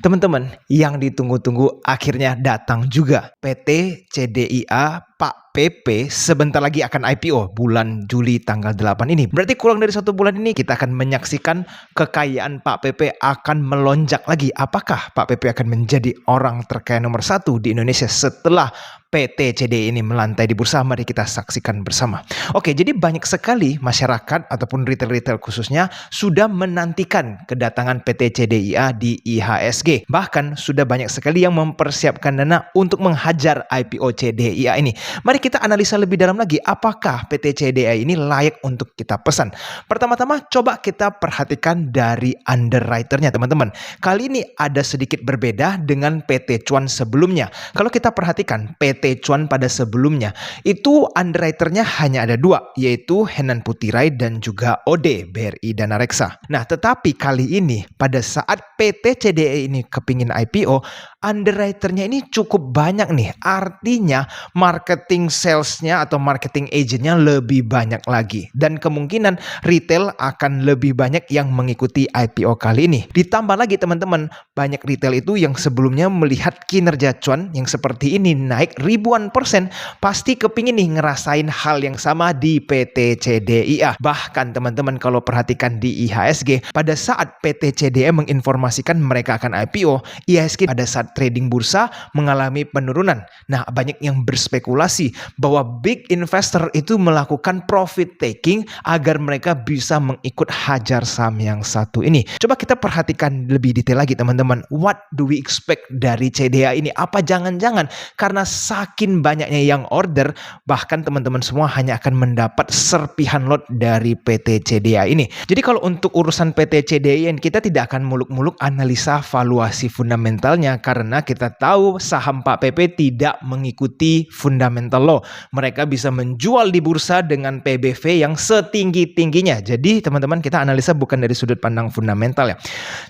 Teman-teman, yang ditunggu-tunggu akhirnya datang juga. PT CDIA Pak PP sebentar lagi akan IPO bulan Juli tanggal 8 ini. Berarti kurang dari 1 bulan ini kita akan menyaksikan kekayaan Pak PP akan melonjak lagi. Apakah Pak PP akan menjadi orang terkaya nomor 1 di Indonesia setelah PT CDIA ini melantai di bursa? Mari kita saksikan bersama. Oke, jadi banyak sekali masyarakat ataupun retail-retail khususnya sudah menantikan kedatangan PT CDIA di IHSG. Bahkan sudah banyak sekali yang mempersiapkan dana untuk menghajar IPO CDIA ini. Mari kita analisa lebih dalam lagi, apakah PT CDIA ini layak untuk kita pesan. Pertama-tama coba kita perhatikan dari underwriternya teman-teman. Kali ini ada sedikit berbeda dengan PT Cuan sebelumnya. Kalau kita perhatikan PT Cuan pada sebelumnya, itu underwriternya hanya ada 2, yaitu Henan Putirai dan juga OD BRI Dana Reksa. Nah, tetapi kali ini pada saat PT CDIA ini kepingin IPO, underwriternya ini cukup banyak nih. Artinya marketing salesnya atau marketing agentnya lebih banyak lagi. Dan kemungkinan retail akan lebih banyak yang mengikuti IPO kali ini. Ditambah lagi teman-teman, banyak retail itu yang sebelumnya melihat kinerja Cuan yang seperti ini naik ribuan %, pasti kepingin nih ngerasain hal yang sama di PT CDIA. Bahkan teman-teman kalau perhatikan di IHSG, pada saat PT CDIA menginformasikan mereka akan IPO, IHSG pada saat trading bursa mengalami penurunan. Nah, banyak yang berspekulasi bahwa big investor itu melakukan profit taking agar mereka bisa mengikut hajar saham yang satu ini. Coba kita perhatikan lebih detail lagi teman-teman. What do we expect dari CDIA ini? Apa jangan-jangan karena saking banyaknya yang order, bahkan teman-teman semua hanya akan mendapat serpihan lot dari PT CDIA ini. Jadi kalau untuk urusan PT CDIA kita tidak akan muluk-muluk analisa valuasi fundamentalnya, karena kita tahu saham Pak PP tidak mengikuti fundamental law. Mereka bisa menjual di bursa dengan PBV yang setinggi-tingginya. Jadi teman-teman kita analisa bukan dari sudut pandang fundamental ya.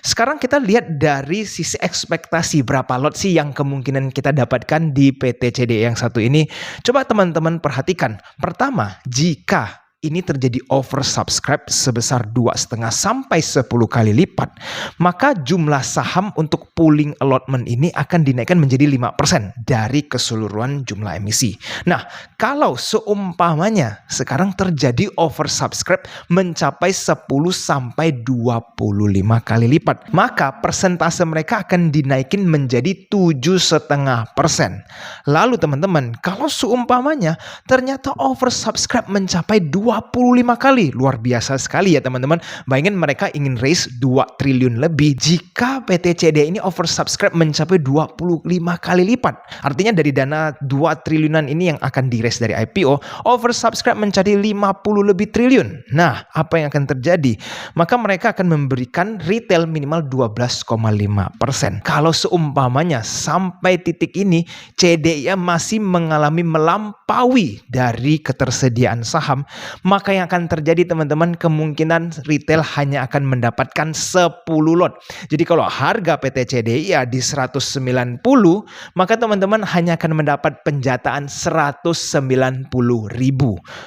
Sekarang kita lihat dari sisi ekspektasi, berapa lot sih yang kemungkinan kita dapatkan di PT CDIA yang satu ini. Coba teman-teman perhatikan. Pertama, jika ini terjadi oversubscribe sebesar 2,5 sampai 10 kali lipat, maka jumlah saham untuk pooling allotment ini akan dinaikkan menjadi 5% dari keseluruhan jumlah emisi. Nah, kalau seumpamanya sekarang terjadi oversubscribe mencapai 10 sampai 25 kali lipat, maka persentase mereka akan dinaikin menjadi 7,5%. Lalu teman-teman, kalau seumpamanya ternyata oversubscribe mencapai 25 kali. Luar biasa sekali ya teman-teman. Bayangin mereka ingin raise 2 triliun lebih. Jika PT CDIA ini oversubscribe mencapai 25 kali lipat. Artinya dari dana 2 triliunan ini yang akan di raise dari IPO, oversubscribe menjadi 50 lebih triliun. Nah, apa yang akan terjadi? Maka mereka akan memberikan retail minimal 12,5%. Kalau seumpamanya sampai titik ini CDIA masih mengalami melampaui dari ketersediaan saham, maka yang akan terjadi teman-teman, kemungkinan retail hanya akan mendapatkan 10 lot. Jadi kalau harga PT CDIA di 190, maka teman-teman hanya akan mendapat penjataan 190.000.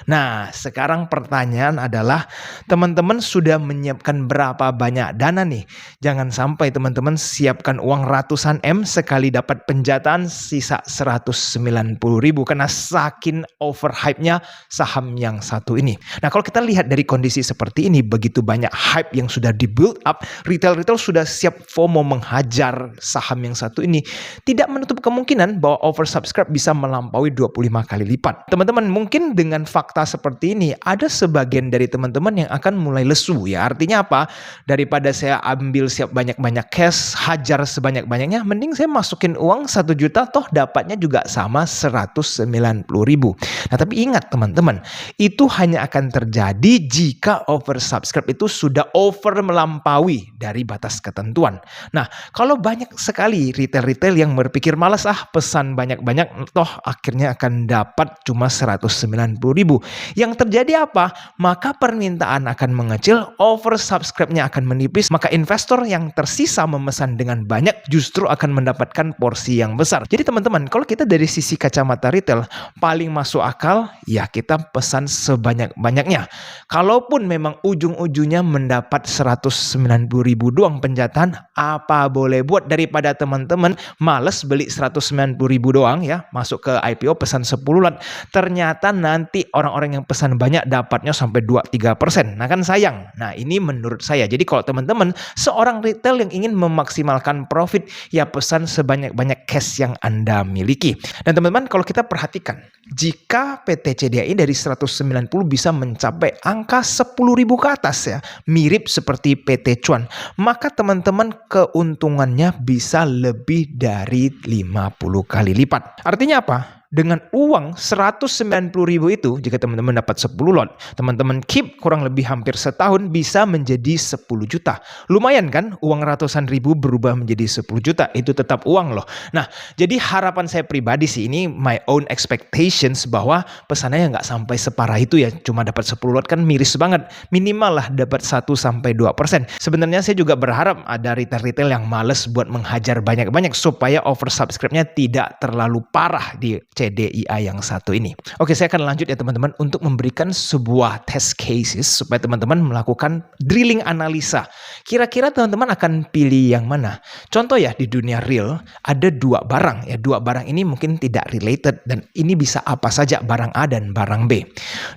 Nah, sekarang pertanyaan adalah teman-teman sudah menyiapkan berapa banyak dana nih? Jangan sampai teman-teman siapkan uang ratusan M sekali dapat penjataan sisa 190.000 karena saking overhype-nya saham yang satu ini. Nah, kalau kita lihat dari kondisi seperti ini, begitu banyak hype yang sudah di build up, retail-retail sudah siap FOMO menghajar saham yang satu ini, tidak menutup kemungkinan bahwa oversubscribe bisa melampaui 25 kali lipat. Teman-teman, mungkin dengan fakta seperti ini, ada sebagian dari teman-teman yang akan mulai lesu ya. Artinya apa? Daripada saya ambil siap banyak-banyak cash, hajar sebanyak-banyaknya, mending saya masukin uang 1 juta, toh dapatnya juga sama 190.000. Nah, tapi ingat teman-teman, itu hanya akan terjadi jika oversubscribe itu sudah over melampaui dari batas ketentuan. Nah, kalau banyak sekali retail-retail yang berpikir malas pesan banyak-banyak, toh akhirnya akan dapat cuma 190.000. Yang terjadi apa? Maka permintaan akan mengecil, oversubscribe-nya akan menipis, maka investor yang tersisa memesan dengan banyak justru akan mendapatkan porsi yang besar. Jadi teman-teman, kalau kita dari sisi kacamata retail, paling masuk akal ya kita pesan sebanyak sebanyak-banyaknya. Kalaupun memang ujung-ujungnya mendapat 190.000 doang penjatahan, apa boleh buat, daripada teman-teman males beli 190.000 doang ya, masuk ke IPO pesan 10 lot, ternyata nanti orang-orang yang pesan banyak dapatnya sampai 2-3%. Nah kan sayang. Nah ini menurut saya. Jadi kalau teman-teman seorang retail yang ingin memaksimalkan profit, ya pesan sebanyak-banyak cash yang Anda miliki. Dan teman-teman kalau kita perhatikan, jika PT CDAI dari 190 bisa mencapai angka 10.000 ke atas ya, mirip seperti PT Cuan, maka teman-teman keuntungannya bisa lebih dari 50 kali lipat. Artinya apa? Dengan uang 190.000 itu, jika teman-teman dapat 10 lot, teman-teman keep kurang lebih hampir setahun bisa menjadi 10 juta. Lumayan kan, uang ratusan ribu berubah menjadi 10 juta, itu tetap uang loh. Nah, jadi harapan saya pribadi sih, ini my own expectations, bahwa pesannya nggak sampai separah itu ya, cuma dapat 10 lot kan miris banget. Minimal lah dapat 1-2%. Sebenarnya saya juga berharap ada retail-retail yang males buat menghajar banyak-banyak supaya oversubscribe-nya tidak terlalu parah di CDIA yang satu ini. Oke, saya akan lanjut ya teman-teman untuk memberikan sebuah test cases supaya teman-teman melakukan drilling analisa. Kira-kira teman-teman akan pilih yang mana? Contoh ya, di dunia real ada dua barang ya. Dua barang ini mungkin tidak related dan ini bisa apa saja, barang A dan barang B.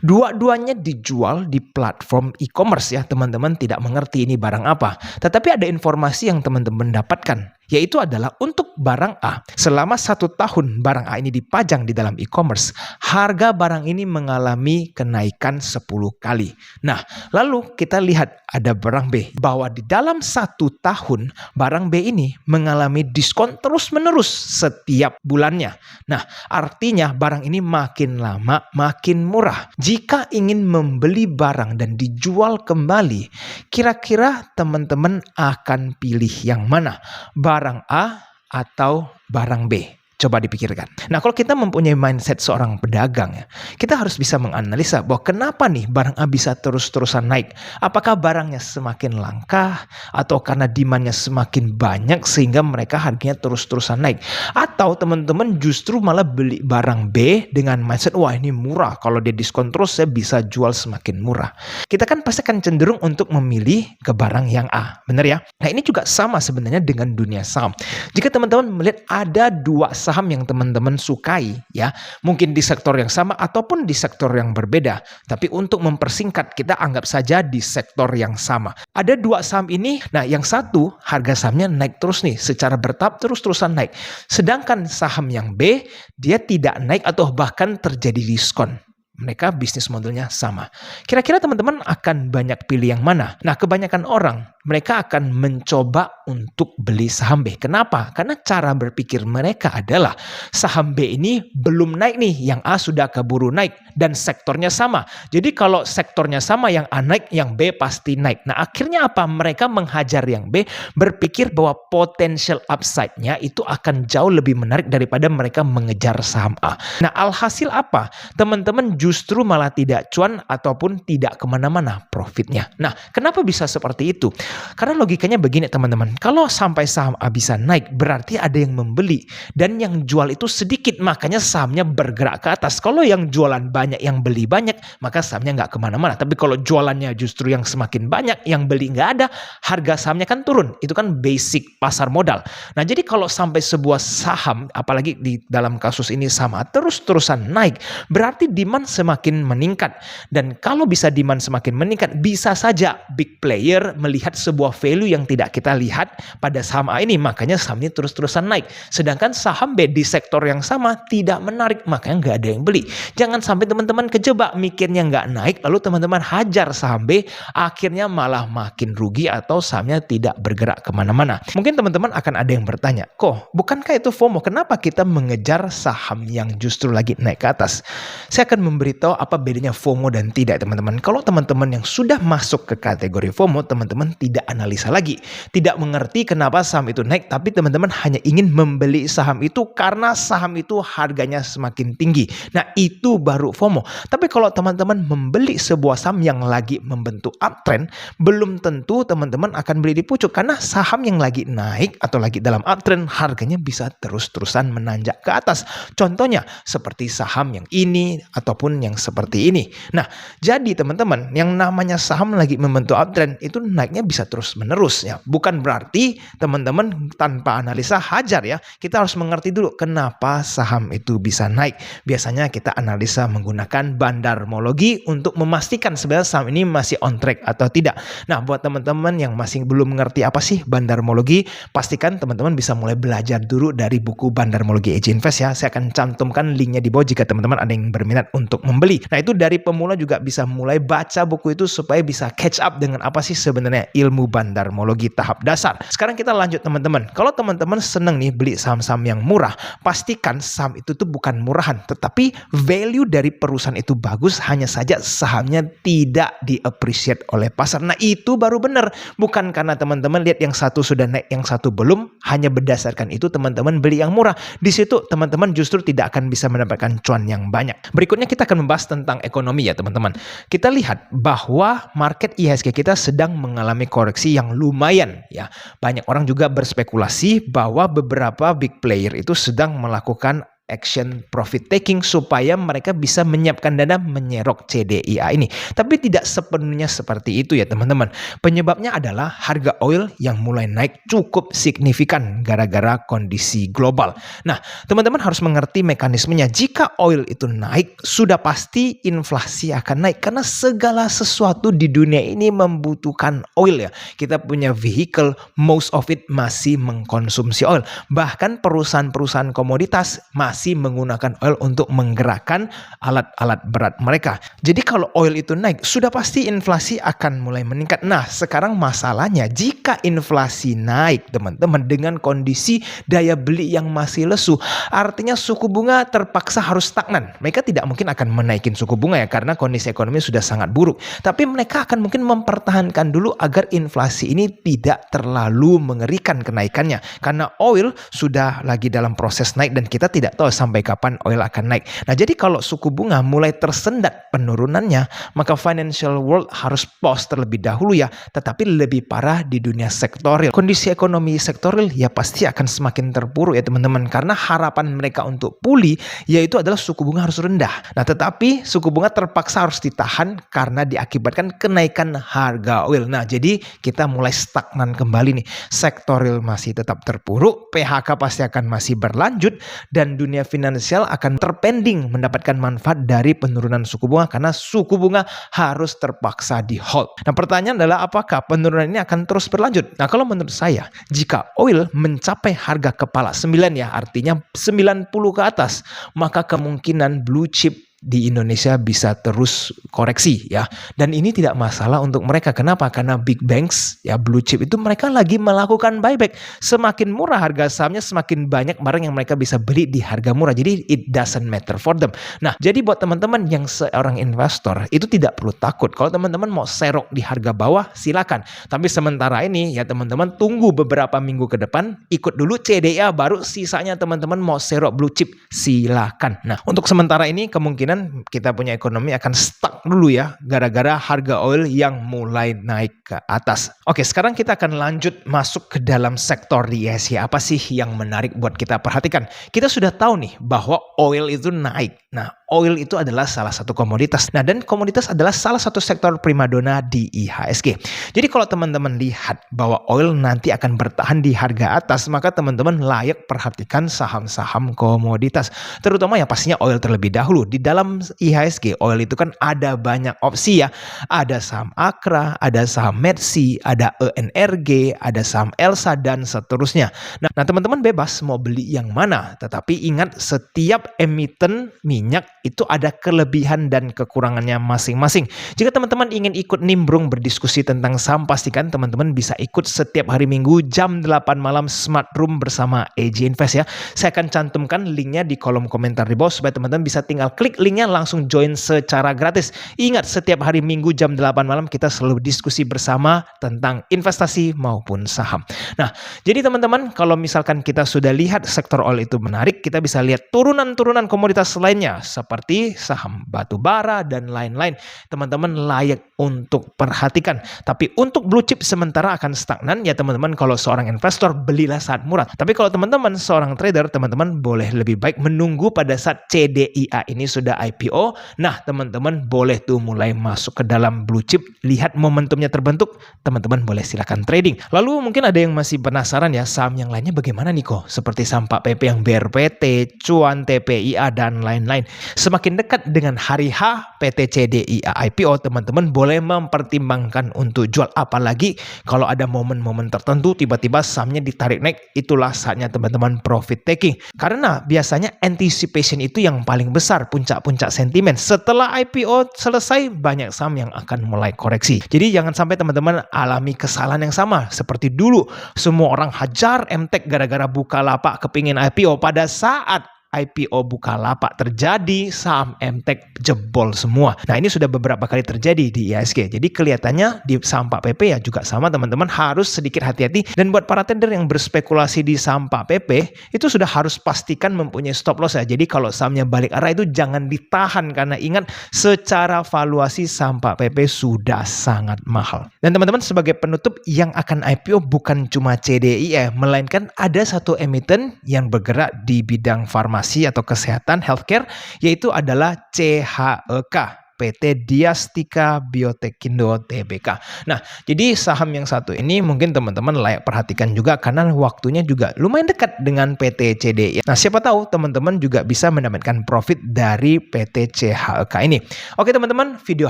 Dua-duanya dijual di platform e-commerce ya. Teman-teman tidak mengerti ini barang apa. Tetapi ada informasi yang teman-teman dapatkan, yaitu adalah untuk barang A, selama 1 tahun barang A ini dipajang di dalam e-commerce, harga barang ini mengalami kenaikan 10 kali. Nah, lalu kita lihat ada barang B, bahwa di dalam 1 tahun barang B ini mengalami diskon terus-menerus setiap bulannya. Nah, artinya barang ini makin lama makin murah. Jika ingin membeli barang dan dijual kembali, kira-kira teman-teman akan pilih yang mana? Barang A atau barang B? Coba dipikirkan. Nah, kalau kita mempunyai mindset seorang pedagang ya, kita harus bisa menganalisa bahwa kenapa nih barang A bisa terus-terusan naik. Apakah barangnya semakin langka atau karena demandnya semakin banyak sehingga mereka harganya terus-terusan naik. Atau teman-teman justru malah beli barang B dengan mindset, wah ini murah, kalau dia diskon terus saya bisa jual semakin murah. Kita kan pasti akan cenderung untuk memilih ke barang yang A, benar ya? Nah, ini juga sama sebenarnya dengan dunia saham. Jika teman-teman melihat ada dua saham yang teman-teman sukai ya, mungkin di sektor yang sama ataupun di sektor yang berbeda, tapi untuk mempersingkat kita anggap saja di sektor yang sama. Ada dua saham ini, nah yang satu harga sahamnya naik terus nih, secara bertahap terus-terusan naik. Sedangkan saham yang B, dia tidak naik atau bahkan terjadi diskon. Mereka bisnis modelnya sama. Kira-kira teman-teman akan banyak pilih yang mana? Nah, kebanyakan orang mereka akan mencoba untuk beli saham B. Kenapa? Karena cara berpikir mereka adalah saham B ini belum naik nih, yang A sudah keburu naik dan sektornya sama. Jadi kalau sektornya sama, yang A naik, yang B pasti naik. Nah, akhirnya apa? Mereka menghajar yang B, berpikir bahwa potential upside-nya itu akan jauh lebih menarik daripada mereka mengejar saham A. Nah, alhasil apa? Teman-teman justru malah tidak cuan ataupun tidak kemana-mana profitnya. Nah, kenapa bisa seperti itu? Karena logikanya begini teman-teman, kalau sampai saham A bisa naik, berarti ada yang membeli dan yang jual itu sedikit, makanya sahamnya bergerak ke atas. Kalau yang jualan banyak, yang beli banyak, maka sahamnya nggak kemana-mana. Tapi kalau jualannya justru yang semakin banyak, yang beli nggak ada, harga sahamnya kan turun. Itu kan basic pasar modal. Nah, jadi kalau sampai sebuah saham, apalagi di dalam kasus ini sama, terus-terusan naik, berarti demand semakin meningkat. Dan kalau bisa demand semakin meningkat, bisa saja big player melihat sebuah value yang tidak kita lihat pada saham A ini, makanya sahamnya terus-terusan naik. Sedangkan saham B di sektor yang sama tidak menarik, makanya nggak ada yang beli. Jangan sampai teman-teman kejebak mikirnya nggak naik, lalu teman-teman hajar saham B, akhirnya malah makin rugi atau sahamnya tidak bergerak kemana-mana. Mungkin teman-teman akan ada yang bertanya, kok bukankah itu FOMO? Kenapa kita mengejar saham yang justru lagi naik ke atas? Saya akan memberitahu apa bedanya FOMO dan tidak teman-teman. Kalau teman-teman yang sudah masuk ke kategori FOMO, teman-teman tidak tidak analisa lagi, tidak mengerti kenapa saham itu naik, tapi teman-teman hanya ingin membeli saham itu karena saham itu harganya semakin tinggi. Nah, itu baru FOMO. Tapi kalau teman-teman membeli sebuah saham yang lagi membentuk uptrend, belum tentu teman-teman akan beli di pucuk, karena saham yang lagi naik atau lagi dalam uptrend harganya bisa terus-terusan menanjak ke atas. Contohnya seperti saham yang ini ataupun yang seperti ini. Nah, jadi teman-teman, yang namanya saham lagi membentuk uptrend itu naiknya bisa terus-menerus ya. Bukan berarti teman-teman tanpa analisa hajar ya. Kita harus mengerti dulu kenapa saham itu bisa naik. Biasanya kita analisa menggunakan bandarmologi untuk memastikan sebenarnya saham ini masih on track atau tidak. Nah, buat teman-teman yang masih belum mengerti apa sih bandarmologi, pastikan teman-teman bisa mulai belajar dulu dari buku Bandarmologi Edge Invest ya. Saya akan cantumkan linknya di bawah jika teman-teman ada yang berminat untuk membeli. Nah, itu dari pemula juga bisa mulai baca buku itu supaya bisa catch up dengan apa sih sebenarnya ilmu bandarmologi tahap dasar. Sekarang kita lanjut teman-teman. Kalau teman-teman seneng nih beli saham-saham yang murah, pastikan saham itu tuh bukan murahan, tetapi value dari perusahaan itu bagus, hanya saja sahamnya tidak di-appreciate oleh pasar. Nah, itu baru benar. Bukan karena teman-teman lihat yang satu sudah naik, yang satu belum, hanya berdasarkan itu teman-teman beli yang murah. Di situ teman-teman justru tidak akan bisa mendapatkan cuan yang banyak. Berikutnya kita akan membahas tentang ekonomi ya teman-teman. Kita lihat bahwa market IHSG kita sedang mengalami koreksi yang lumayan ya. Banyak orang juga berspekulasi bahwa beberapa big player itu sedang melakukan action profit taking supaya mereka bisa menyiapkan dana menyerok CDIA ini. Tapi tidak sepenuhnya seperti itu ya teman-teman. Penyebabnya adalah harga oil yang mulai naik cukup signifikan gara-gara kondisi global. Nah, teman-teman harus mengerti mekanismenya. Jika oil itu naik, sudah pasti inflasi akan naik karena segala sesuatu di dunia ini membutuhkan oil ya. Kita punya vehicle, most of it masih mengkonsumsi oil. Bahkan perusahaan-perusahaan komoditas masih menggunakan oil untuk menggerakkan alat-alat berat mereka. Jadi kalau oil itu naik, sudah pasti inflasi akan mulai meningkat. Nah, sekarang masalahnya jika inflasi naik, teman-teman, dengan kondisi daya beli yang masih lesu, artinya suku bunga terpaksa harus stagnan. Mereka tidak mungkin akan menaikin suku bunga ya, karena kondisi ekonomi sudah sangat buruk. Tapi mereka akan mungkin mempertahankan dulu agar inflasi ini tidak terlalu mengerikan kenaikannya. Karena oil sudah lagi dalam proses naik dan kita tidak tahu sampai kapan oil akan naik. Nah, jadi kalau suku bunga mulai tersendat penurunannya, maka financial world harus pause terlebih dahulu ya. Tetapi lebih parah di dunia sektoril. Kondisi ekonomi sektoril ya pasti akan semakin terpuruk ya teman-teman. Karena harapan mereka untuk pulih yaitu adalah suku bunga harus rendah. Nah, tetapi suku bunga terpaksa harus ditahan karena diakibatkan kenaikan harga oil. Nah, jadi kita mulai stagnan kembali nih. Sektoril masih tetap terpuruk, PHK pasti akan masih berlanjut, dan dunia finansial akan terpending mendapatkan manfaat dari penurunan suku bunga karena suku bunga harus terpaksa di hold. Nah, pertanyaan adalah apakah penurunan ini akan terus berlanjut? Nah, kalau menurut saya, jika oil mencapai harga kepala 9 ya, artinya 90 ke atas, maka kemungkinan blue chip di Indonesia bisa terus koreksi ya. Dan ini tidak masalah untuk mereka. Kenapa? Karena big banks ya, blue chip itu mereka lagi melakukan buyback. Semakin murah harga sahamnya, semakin banyak barang yang mereka bisa beli di harga murah. Jadi it doesn't matter for them. Nah, jadi buat teman-teman yang seorang investor itu tidak perlu takut. Kalau teman-teman mau serok di harga bawah, silakan. Tapi sementara ini ya teman-teman tunggu beberapa minggu ke depan, ikut dulu CDA, baru sisanya teman-teman mau serok blue chip, silakan. Nah, untuk sementara ini kemungkinan kita punya ekonomi akan stuck dulu ya, gara-gara harga oil yang mulai naik ke atas. Oke, sekarang kita akan lanjut masuk ke dalam sektor di IHSG. Apa sih yang menarik buat kita perhatikan? Kita sudah tahu nih bahwa oil itu naik. Nah, oil itu adalah salah satu komoditas. Nah, dan komoditas adalah salah satu sektor primadona di IHSG. Jadi kalau teman-teman lihat bahwa oil nanti akan bertahan di harga atas, maka teman-teman layak perhatikan saham-saham komoditas. Terutama yang pastinya oil terlebih dahulu. Di dalam IHSG, oil itu kan ada banyak opsi ya. Ada saham Akra, ada saham Medsi, ada ENRG, ada saham Elsa, dan seterusnya. Nah, teman-teman bebas mau beli yang mana. Tetapi ingat, setiap emiten minyak itu ada kelebihan dan kekurangannya masing-masing. Jika teman-teman ingin ikut nimbrung berdiskusi tentang saham, pastikan teman-teman bisa ikut setiap hari Minggu jam 8 malam Smart Room bersama AJ Invest ya. Saya akan cantumkan linknya di kolom komentar di bawah supaya teman-teman bisa tinggal klik linknya langsung join secara gratis. Ingat, setiap hari Minggu jam 8 malam kita selalu diskusi bersama tentang investasi maupun saham. Nah, jadi teman-teman, kalau misalkan kita sudah lihat sektor oil itu menarik, kita bisa lihat turunan-turunan komoditas lainnya seperti saham batu bara dan lain-lain. Teman-teman layak untuk perhatikan. Tapi untuk blue chip sementara akan stagnan ya teman-teman. Kalau seorang investor belilah saat murah. Tapi kalau teman-teman seorang trader, teman-teman boleh lebih baik menunggu pada saat CDIA ini sudah IPO. Nah, teman-teman boleh tuh mulai masuk ke dalam blue chip. Lihat momentumnya terbentuk, teman-teman boleh silakan trading. Lalu mungkin ada yang masih penasaran ya, saham yang lainnya bagaimana nih kok? Seperti saham Pak PP yang BRPT, Cuan, TPIA, dan lain-lain. Semakin dekat dengan hari H PT CDIA IPO, teman-teman boleh mempertimbangkan untuk jual. Apalagi kalau ada momen-momen tertentu tiba-tiba sahamnya ditarik naik, itulah saatnya teman-teman profit taking. Karena biasanya anticipation itu yang paling besar, puncak-puncak sentimen. Setelah IPO selesai, banyak saham yang akan mulai koreksi. Jadi jangan sampai teman-teman alami kesalahan yang sama. Seperti dulu, semua orang hajar MTEK gara-gara Bukalapak kepingin IPO. Pada saat IPO Bukalapak terjadi, saham MTEK jebol semua. Nah, ini sudah beberapa kali terjadi di IHSG. Jadi kelihatannya di saham Pak PP ya juga sama teman-teman, harus sedikit hati-hati. Dan buat para trader yang berspekulasi di saham Pak PP, itu sudah harus pastikan mempunyai stop loss ya. Jadi kalau sahamnya balik arah itu jangan ditahan, karena ingat secara valuasi saham Pak PP sudah sangat mahal. Dan teman-teman, sebagai penutup, yang akan IPO bukan cuma CDI melainkan ada satu emiten yang bergerak di bidang farmasi atau kesehatan healthcare, yaitu adalah CHEK. PT Diastika Biotekindo Tbk. Nah, jadi saham yang satu ini mungkin teman-teman layak perhatikan juga karena waktunya juga lumayan dekat dengan PT CDI. Nah, siapa tahu teman-teman juga bisa mendapatkan profit dari PT CHEK ini. Oke teman-teman, video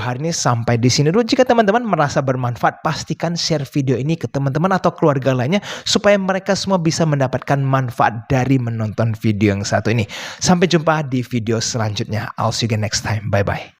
hari ini sampai di sini dulu. Jika teman-teman merasa bermanfaat, pastikan share video ini ke teman-teman atau keluarga lainnya supaya mereka semua bisa mendapatkan manfaat dari menonton video yang satu ini. Sampai jumpa di video selanjutnya. I'll see you again next time. Bye-bye.